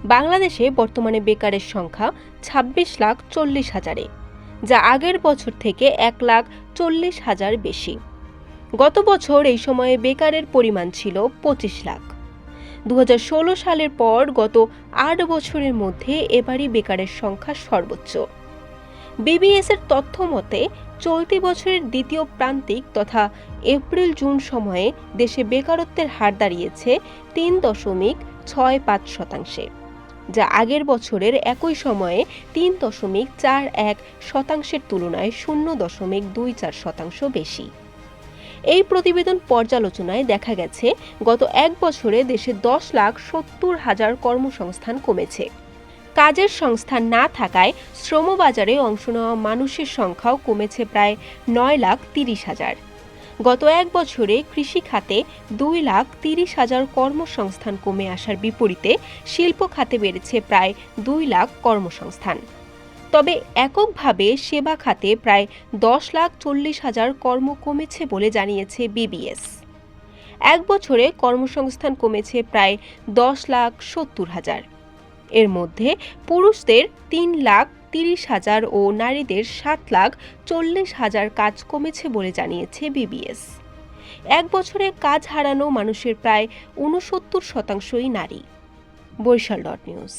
বাংলাদেশে বর্তমানে বেকারের সংখ্যা 26,40,000-এ, যা আগের বছর থেকে 1,40,000 বেশি। গত বছর এই সময়ে বেকারের পরিমাণ ছিল 25 লাখ। 2016 সালের পর গত 8 বছরের মধ্যে এবারই বেকারের সংখ্যা সর্বোচ্চ। বিবিএস-এর তথ্য মতে চলতি বছরের দ্বিতীয় প্রান্তিক তথা এপ্রিল-জুন সময়ে দেশে বেকারত্বের হার দাঁড়িয়েছে 3.65%, যা আগের বছরের একই সময়ে 3.41% তুলনায় 0.24% বেশি। এই প্রতিবেদন পর্যালোচনায় দেখা গেছে গত এক বছরে দেশে 10,70,000 কর্মসংস্থান কমেছে। কাজের সংস্থান না থাকায় শ্রমবাজারে অংশ নেওয়া মানুষের সংখ্যাও কমেছে প্রায় 9,30,000। গত এক বছরে কৃষি খাতে 2,30,000 কর্মসংস্থান কমে আসার বিপরীতে শিল্প খাতে বেড়েছে প্রায় 2 লাখ কর্মসংস্থান। তবে এককভাবে সেবা খাতে প্রায় 10,40,000 কর্ম কমেছে বলে জানিয়েছে বিবিএস। এক বছরে কর্মসংস্থান কমেছে প্রায় 10,70,000। এর মধ্যে পুরুষদের 3,30,000 ও নারীদের 7,40,000 কাজ কমেছে বলে জানিয়েছে বিবিএস। এক বছরে কাজ হারানো মানুষের প্রায় 69%ই নারী। বরিশাল.নিউজ।